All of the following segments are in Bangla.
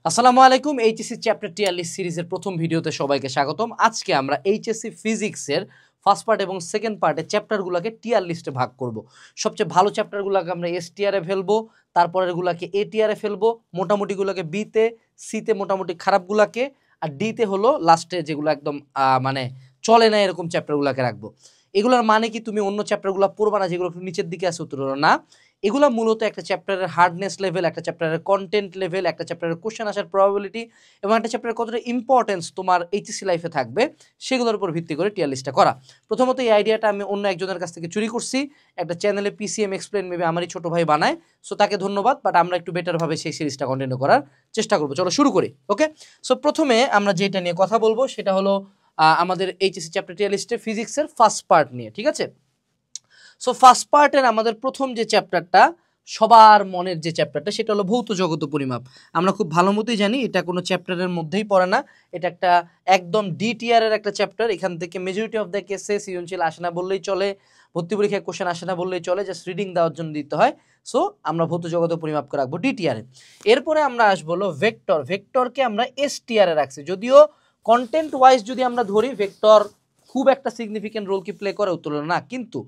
আসসালামু আলাইকুম। এইচএসসি চ্যাপ্টার টিয়ারলি সিরিজের প্রথম ভিডিওতে সবাইকে স্বাগতম। আজকে আমরা এইচএসসি ফিজিক্সের ফার্স্ট পার্ট এবং সেকেন্ড পার্টের চ্যাপ্টারগুলোকে টিয়ার লিস্টে ভাগ করব। সবচেয়ে ভালো চ্যাপ্টারগুলোকে আমরা এস টিয়ারে ফেলবো, তারপরেরগুলোকে এ টিয়ারে ফেলবো, মোটামুটিগুলোকে বিতে, সিতে মোটামুটি খারাপগুলোকে, আর ডিতে হলো লাস্টে যেগুলো একদম মানে চলে না এরকম চ্যাপ্টারগুলোকে রাখবো। এগুলোর মানে কি তুমি অন্য চ্যাপ্টারগুলো পড়বা না যেগুলো একটু নিচের দিকে আছে উত্তর না, এগুলো মূলত একটা চ্যাপ্টারের হার্ডনেস লেভেল, একটা চ্যাপ্টারের কন্টেন্ট লেভেল, একটা চ্যাপ্টারের কোশ্চেন আসার প্রবাবিলিটি এবং একটা চ্যাপ্টারের কতটা ইম্পর্টেন্স তোমার এইচএসসি লাইফে থাকবে সেগুলোর উপর ভিত্তি করে টিয়ার লিস্টটা করা। প্রথমত এই আইডিয়াটা আমি অন্য একজনের কাছ থেকে চুরি করছি, একটা চ্যানেলে পিসিএম এক্সপ্লেন মেবি আমারই ছোট ভাই বানায়, সো তাকে ধন্যবাদ। বাট আমরা একটু বেটারভাবে সেই সিরিজটা কন্টিনিউ করার চেষ্টা করবো। চলো শুরু করি। ওকে, সো প্রথমে আমরা যেটা নিয়ে কথা বলবো সেটা হলো আমাদের এইচএসসি চ্যাপ্টার টিয়ার লিস্টে ফিজিক্সের ফার্স্ট পার্ট নিয়ে। ঠিক আছে, সো ফার্স্ট পার্টের আমাদের প্রথম যে চ্যাপ্টারটা, সবার মনের যে চ্যাপ্টারটা, সেটা হলো ভৌত জগত পরিমাপ। আমরা খুব ভালো মতোই জানি এটা কোনো চ্যাপ্টারের মধ্যেই পড়ে না, এটা একটা একদম ডি টিয়ারের একটা চ্যাপ্টার। এখান থেকে মেজরিটি অফ দ্য কেসে সৃজনশীল আসে না বললেই চলে, ভর্তি পরীক্ষায় কোশ্চেন আসে না বললেই চলে, জাস্ট রিডিং দেওয়ার জন্য দিতে হয়। সো আমরা ভৌত জগত পরিমাপকে রাখবো ডি টিয়ারে। এরপরে আমরা আসবো হলো ভেক্টর। ভেক্টরকে আমরা এস টিয়ারে রাখছি, যদিও কন্টেন্ট ওয়াইজ যদি আমরা ধরি ভেক্টর খুব একটা সিগনিফিকেন্ট রোল কি প্লে করে উত্তোলন না, কিন্তু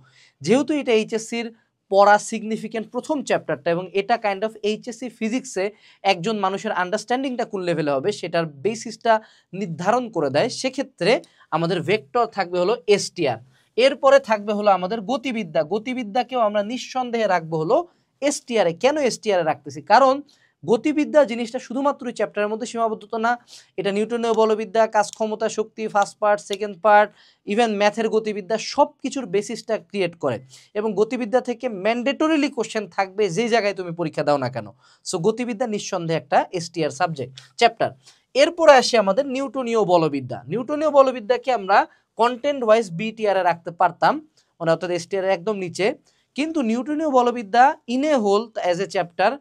যেহেতু এটা এইচএসসির পড়া সিগনিফিকেন্ট প্রথম চ্যাপ্টারটা এবং এটা কাইন্ড অফ এইচএসসি ফিজিক্সে একজন মানুষের আন্ডারস্ট্যান্ডিংটা কোন লেভেলে হবে সেটার বেসিসটা নির্ধারণ করে দেয়, সেক্ষেত্রে আমাদের ভেক্টর থাকবে হলো এসটিআর। এরপরে থাকবে হলো আমাদের গতিবিদ্যা। গতিবিদ্যাকেও আমরা নিঃসন্দেহে রাখবো হলো এসটিআরে। কেন এসটিআরে রাখতেছি? কারণ গতিবিদ্যা জিনিসটা শুধুমাত্র চ্যাপ্টারের মধ্যে সীমাবদ্ধ না, এটা নিউটনীয় বলবিদ্যা, কাজ ক্ষমতা, শক্তি, first part, second part, even ম্যাথের গতিবিদ্যা, সব কিছুর বেসিসটা ক্রিয়েট করে। এবং গতিবিদ্যা থেকে ম্যান্ডেটরিলি কোশ্চেন থাকবে যেই জায়গায় তুমি পরীক্ষা দাও না কেন। সো গতিবিদ্যা নিঃসন্দেহে একটা এসটিআর সাবজেক্ট চ্যাপ্টার। এরপরে আসে আমাদের নিউটনীয় বলবিদ্যা। নিউটনীয় বলবিদ্যাকে আমরা কন্টেন্ট ওয়াইজ বিটিআরে রাখতে পারতাম, মানে অর্থাৎ এসটিআর একদম নিচে, কিন্তু নিউটনীয় বলবিদ্যা in a whole as a chapter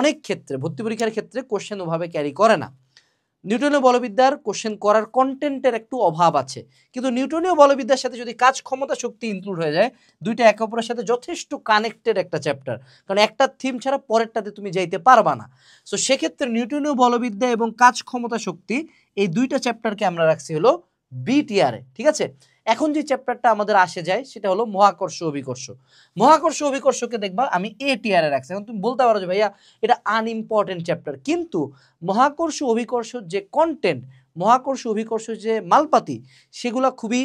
অনেক ক্ষেত্রে ভর্তি পরীক্ষার ক্ষেত্রে কোশ্চেন ওভাবে ক্যারি করে না। নিউটনীয় বলবিদ্যার কোশ্চেন করার কন্টেন্টের একটু অভাব আছে, কিন্তু নিউটনীয় বলবিদ্যার সাথে যদি কাজ ক্ষমতা শক্তি ইনক্লুড হয়ে যায়, দুইটা একে অপরের সাথে যথেষ্ট কানেক্টেড একটা চ্যাপ্টার, কারণ একটা থিম ছাড়া পরেরটাতে তুমি যাইতে পারবা না। সো সেক্ষেত্রে নিউটনীয় বলবিদ্যা এবং কাজ ক্ষমতা শক্তি এই দুইটা চ্যাপ্টারকে আমরা রাখছি হলো বিটিআরে। ঠিক আছে, এখন যে চ্যাপ্টারটা আমাদের আসে যায় সেটা হলো মহাকর্ষ অভিকর্ষ। মহাকর্ষ অভিকর্ষকে দেখবা আমি এ টিআরে রাখছি। এখন তুমি বলতে পারো যে ভাইয়া এটা আনইম্পর্টেন্ট চ্যাপ্টার, কিন্তু মহাকর্ষ অভিকর্ষ যে কন্টেন্ট, মহাকর্ষ অভিকর্ষ যে মালপাতি, সেগুলো খুবই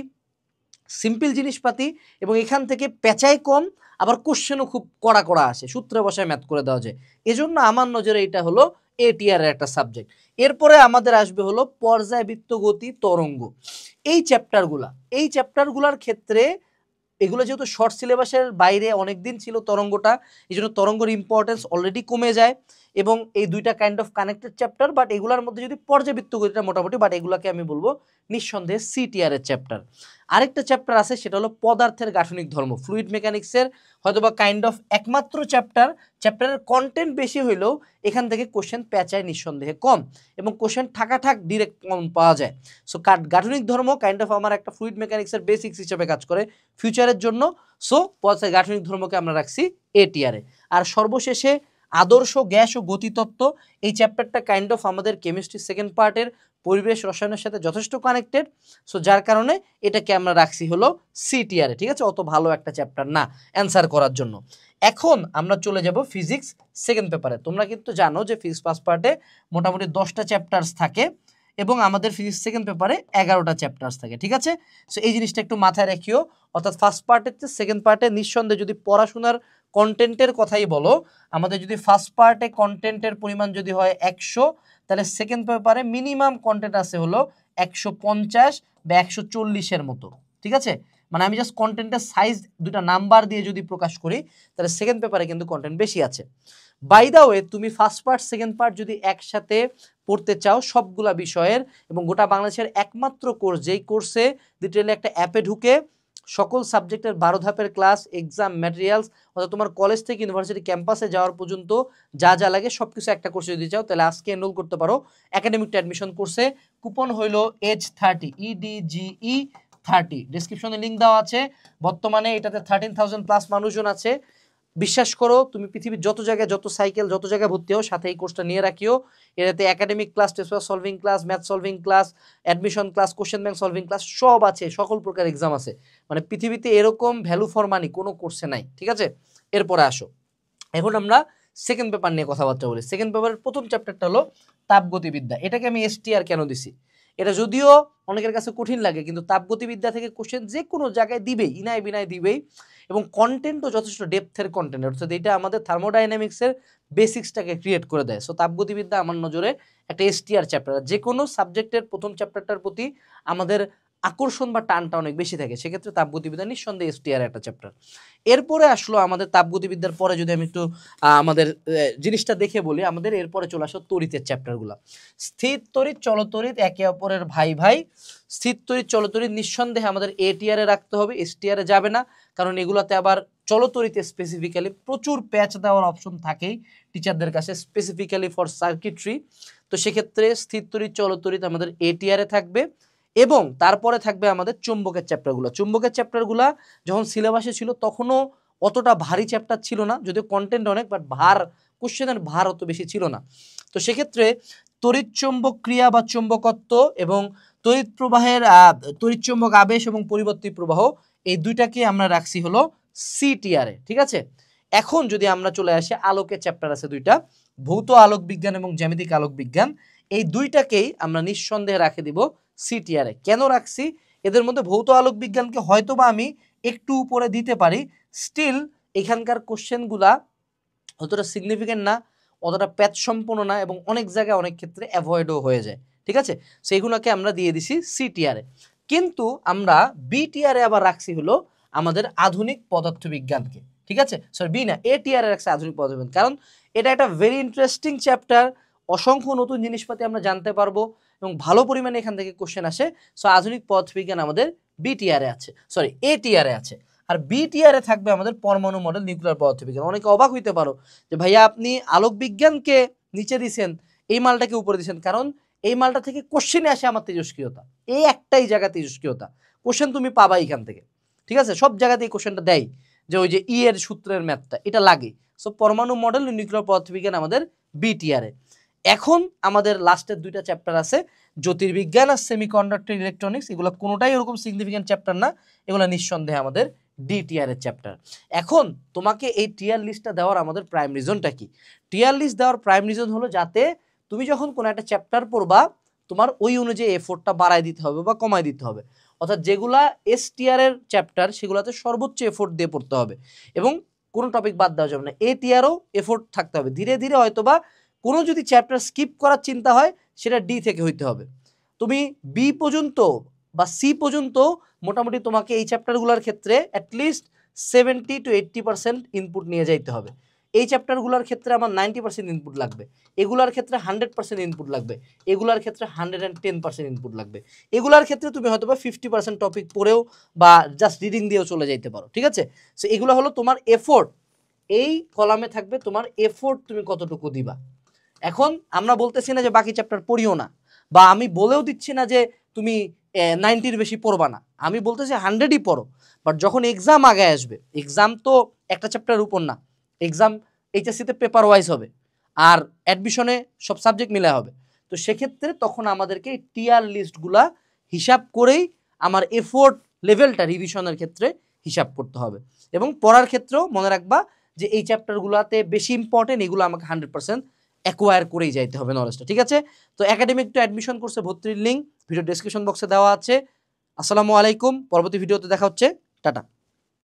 সিম্পল জিনিসপাতি এবং এখান থেকে পেঁচাই কম, আবার কোশ্চেনও খুব কড়া কড়া আসে, সূত্রে বসায় ম্যাথ করে দেওয়া যায়। এজন্য আমার নজরে এটা হলো এ টিয়ারের একটা সাবজেক্ট। এরপরে আমাদের আসবে হলো পর্যায়বৃত্ত গতি তরঙ্গ। এই চ্যাপ্টারগুলার ক্ষেত্রে এগুলো যেহেতু শর্ট সিলেবাসের বাইরে অনেক দিন ছিল তরঙ্গটা, এই জন্য তরঙ্গের ইম্পর্টেন্স অলরেডি কমে যায় এবং এই দুইটা kind of connected chapter. But এগুলোর মধ্যে যদি পর্যাবৃত্ত গতিটা মোটামুটি, বাট এগুলোকে আমি বলবো নিঃসন্দেহে সি টিয়ারের চ্যাপ্টার। আরেকটা চ্যাপ্টার আছে সেটা হলো পদার্থের গাঠনিক ধর্ম, ফ্লুইড মেকানিক্সের হয়তোবা কাইন্ড অফ একমাত্র চ্যাপ্টারের কন্টেন্ট বেশি হইলেও এখান থেকে কোশ্চেন পেঁচায় নিঃসন্দেহে কম এবং কোশ্চেন ঠাকাঠাক ডিরেক্ট কম পাওয়া যায়। সো গাঠনিক ধর্ম কাইন্ড অফ আমার একটা ফ্লুইড মেকানিক্সের বেসিক্স হিসেবে কাজ করে ফিউচারের জন্য। সো পদার্থের গাঠনিক ধর্মকে আমরা রাখছি এ টিয়ারে। আর সর্বশেষে আদর্শ গ্যাস ও গতিতত্ত্ব, এই চ্যাপ্টারটা কাইন্ড অফ আমাদের কেমিস্ট্রি সেকেন্ড পার্টের পরিবেশ রসায়নের সাথে যথেষ্ট কানেক্টেড। সো যার কারণে এটাকে আমরা রাখছি হলো সি টিয়ারে। ঠিক আছে, অত ভালো একটা চ্যাপ্টার না অ্যান্সার করার জন্য। এখন আমরা চলে যাব ফিজিক্স সেকেন্ড পেপারে। তোমরা কিন্তু জানো যে ফিজিক্স ফার্স্ট পার্টে মোটামুটি 10টা চ্যাপ্টার্স থাকে এবং আমাদের ফিজিক্স সেকেন্ড পেপারে 11টা চ্যাপ্টার্স থাকে। ঠিক আছে, সো এই জিনিসটা একটু মাথায় রাখিও। অর্থাৎ ফার্স্ট পার্টের চেয়ে সেকেন্ড পার্টে নিঃসন্দেহে যদি পড়াশোনার কন্টেন্টের কথাই বলো, আমাদের যদি ফার্স্ট পার্টে কন্টেন্টের পরিমাণ যদি হয় 100, তাহলে সেকেন্ড পেপারে মিনিমাম কন্টেন্ট আছে হলো 150 বা 140-এর মতো। ঠিক আছে, মানে আমি জাস্ট কন্টেন্টের সাইজ দুটা নাম্বার দিয়ে যদি প্রকাশ করি, তাহলে সেকেন্ড পেপারে কিন্তু কন্টেন্ট বেশি আছে। বাই দা ওয়ে, তুমি ফার্স্ট পার্ট সেকেন্ড পার্ট যদি একসাথে পড়তে চাও সবগুলা বিষয়ের এবং গোটা বাংলাদেশের একমাত্র কোর্স, যেই কোর্সে ডিটেলে একটা অ্যাপে ঢুকে সকল সাবজেক্টের 12 ধাপের ক্লাস, এক্সাম ম্যাটেরিয়ালস, অর্থাৎ তোমার কলেজ থেকে ইউনিভার্সিটি ক্যাম্পাসে যাওয়ার পর্যন্ত যা যা লাগে সব কিছু একটা কোর্সে যদি চাও, তাহলে আজকে এনরোল করতে পারো একাডেমিক অ্যাডমিশন কোর্সে। কুপন হইলো H30 EDGE 30, ডিসক্রিপশনে লিঙ্ক দেওয়া আছে। বর্তমানে এটাতে 13,000+ মানুষজন আছে। বিশ্বাস করো তুমি পৃথিবীর যত জায়গায় যত সাইকেল যত জায়গায় ভর্তি হও সাথে এই কোর্সটা নিয়ে রাখিও। এটাতে academic class, test paper solving class, math solving class, admission class, question bank solving class সব আছে, সকল প্রকার এক্সাম আছে। মানে পৃথিবীতে এরকম ভ্যালু ফর মানি কোনো কোর্সে নাই, ঠিক আছে। এরপরে আসো, এখন আমরা সেকেন্ড পেপার নিয়ে কথাবার্তা বলি। সেকেন্ড পেপারের প্রথম চ্যাপ্টারটা হলো তাপগতিবিদ্যা। এটাকে আমি STR কেন দিছি, এটা যদিও অনেকের কাছে কঠিন লাগে, কিন্তু তাপগতিবিদ্যা থেকে কোশ্চেন যে কোনো জায়গায় দিবেই, ইনায় বিনায় দিবেই, এবং কন্টেন্টও যথেষ্ট ডেপথের কন্টেন্ট, অর্থাৎ এটা আমাদের থার্মোডাইনামিক্সের বেসিক্সটাকে ক্রিয়েট করে দেয়। সো তাপগতিবিদ্যা আমার নজরে একটা STR চ্যাপ্টার। যে কোনো সাবজেক্টের প্রথম চ্যাপ্টারটার প্রতি আমাদের আকর্ষণ বা টানটা অনেক বেশি থাকে, সেক্ষেত্রে তাপগতিবিদ্যা নিঃসন্দেহে STR একটা চ্যাপ্টার। এরপরে আসলো আমাদের তাপগতিবিদ্যার পরে যদি আমি একটু আমাদের জিনিসটা দেখে বলি, আমাদের এরপরে চলে আসো তড়িতের চ্যাপ্টারগুলো। স্থির তড়িৎ, চলতড়িৎ একে অপরের ভাই ভাই। স্থির তড়িৎ, চলতড়িৎ নিঃসন্দেহে আমাদের ATR এ রাখতে হবে, STR এ যাবে না, কারণ এগুলোতে আবার চলতড়িতে স্পেসিফিক্যালি প্রচুর প্যাচ দেওয়ার অপশন থাকেই টিচারদের কাছে, স্পেসিফিক্যালি ফর সার্কিট্রি। তো সেক্ষেত্রে স্থির তড়িৎ, চলতড়িৎ আমাদের ATR এ থাকবে। এবং তারপরে থাকবে আমাদের চুম্বকের চ্যাপ্টারগুলো। চুম্বকের চ্যাপ্টারগুলো যখন সিলেবাসে ছিল তখনও অতটা ভারী চ্যাপ্টার ছিল না, যদিও কন্টেন্ট অনেক, বাট ভার, কোশ্চেনের ভার অত বেশি ছিল না। তো সেক্ষেত্রে তড়িৎ চুম্বক ক্রিয়া বা চুম্বকত্ব এবং তড়িৎ প্রবাহের তড়িৎ চুম্বক আবেশ এবং পরিবর্তী প্রবাহ, এই দুইটাকে আমরা রাখছি হলো CTR এ, ঠিক আছে। এখন যদি আমরা চলে আসি, আলোকের চ্যাপ্টার আছে দুইটা, ভৌত আলোক বিজ্ঞান এবং জ্যামিতিক আলোক বিজ্ঞান। এই দুইটাকেই আমরা নিঃসন্দেহে রাখে দিব CTR এ। কেন রাখছি, এদের মধ্যে ভৌত আলোক বিজ্ঞানকে হয়তোবা আমি একটু উপরে দিতে পারি, স্টিল এখানকার কোশ্চেনগুলা অতটা সিগনিফিকেন্ট না, অতটা প্যাচ সম্পন্ন না, এবং অনেক জায়গায় অনেক ক্ষেত্রে অ্যাভয়েডও হয়ে যায়, ঠিক আছে। সো এগুলোকে আমরা দিয়ে দিছি CTR এ। কিন্তু আমরা BTR এ আবার রাখছি হলো আমাদের আধুনিক পদার্থবিজ্ঞানকে, ঠিক আছে। সরি বি না, ATR এ রাখছি আধুনিক পদার্থবিজ্ঞান, কারণ এটা একটা ভেরি ইন্টারেস্টিং চ্যাপ্টার, অসংখ্য নতুন জিনিসপাতি আমরা জানতে পারবো এবং ভালো পরিমাণে এখান থেকে কোশ্চেন আসে। সো আধুনিক পদার্থবিজ্ঞান আমাদের BTR এ আছে, সরি ATR এ আছে। আর BTR এ থাকবে আমাদের পরমাণু মডেল, নিউক্লিয়ার পদার্থবিজ্ঞান। অনেকে অবাক হইতে পারো যে ভাইয়া আপনি আলোক বিজ্ঞানকে নিচে দিছেন, এই মালটাকে উপরে দিছেন, কারণ এই মালটা থেকে কোশ্চেনে আসে আমার তেজস্ক্রিয়তা, এই একটাই জায়গা তেজস্ক্রিয়তা, কোশ্চেন তুমি পাবা এখান থেকে, ঠিক আছে। সব জায়গাতেই কোশ্চেনটা দেয় যে ওই যে এর সূত্রের ম্যাথটা এটা লাগে। সো পরমাণু মডেল ও নিউক্লিয়ার পদার্থবিজ্ঞান আমাদের BTR এ। এখন আমাদের লাস্টের দুইটা চ্যাপ্টার আছে, জ্যোতির্বিজ্ঞান আর সেমিকন্ডাক্টর ইলেকট্রনিক্স। এগুলো কোনোটাই এরকম সিগনিফিকেন্ট চ্যাপ্টার না, এগুলো নিঃসন্দেহে আমাদের DTR এর চ্যাপ্টার। এখন তোমাকে এই টিয়ার লিস্টটা দেওয়ার আমাদের প্রাইম রিজনটা কি? টিয়ার লিস্ট দেওয়ার প্রাইম রিজন হলো যাতে তুমি যখন কোনো একটা চ্যাপ্টার পড়বা তোমার ওই অনুযায়ী এফোর্টটা বাড়ায় দিতে হবে বা কমায় দিতে হবে। অর্থাৎ যেগুলা STR এর চ্যাপ্টার সেগুলোতে সর্বোচ্চ এফোর্ট দিয়ে পড়তে হবে এবং কোনো টপিক বাদ দেওয়া যাবে না। ATRও এফোর্ট থাকতে হবে। ধীরে ধীরে হয়তোবা কোনো যদি চ্যাপ্টার স্কিপ করার চিন্তা হয় সেটা D থেকে হইতে হবে। তুমি B পর্যন্ত বা C পর্যন্ত মোটামুটি তোমাকে এই চ্যাপ্টারগুলোর ক্ষেত্রে অ্যাটলিস্ট 70 to 80% ইনপুট নিয়ে যাইতে হবে। এই চ্যাপ্টারগুলোর ক্ষেত্রে আমার 90% ইনপুট লাগবে, এগুলার ক্ষেত্রে 100% ইনপুট লাগবে, এগুলার ক্ষেত্রে 110% ইনপুট লাগবে। এগুলার ক্ষেত্রে তুমি হয়তো বা 50% টপিক পড়েও বা জাস্ট রিডিং দিয়েও চলে যাইতে পারো, ঠিক আছে। সো এগুলো হলো তোমার এফোর্ট, এই কলামে থাকবে তোমার এফোর্ট তুমি কতটুকু দিবা। এখন আমরা বলতেছি না যে বাকি চ্যাপ্টার পড়িও না, বা আমি বলেও দিচ্ছি না যে তুমি 90-র বেশি পড়বা না, আমি বলতেছি 100ই পড়ো। বাট যখন এক্সাম আগে আসবে, এক্সাম তো একটা চ্যাপ্টারের উপর না, এক্সাম HSC-তে পেপার ওয়াইজ হবে আর অ্যাডমিশনে সব সাবজেক্ট মিলা হবে। তো সেক্ষেত্রে তখন আমাদেরকে টিয়ার লিস্টগুলা হিসাব করেই আমার এফোর্ট লেভেলটা রিভিশনের ক্ষেত্রে হিসাব করতে হবে। এবং পড়ার ক্ষেত্রেও মনে রাখবা যে এই চ্যাপ্টারগুলোতে বেশি ইম্পর্টেন্ট, এগুলো আমাকে 100% অ্যাকোয়ার করেই যাইতে হবে নলেজটা, ঠিক আছে। তো একাডেমিক টু অ্যাডমিশন কোর্সে ভর্তির লিঙ্ক ভিডিও ডেসক্রিপশন বক্সে দেওয়া আছে। আসসালামু আলাইকুম, পরবর্তী ভিডিওতে দেখা হচ্ছে, টাটা।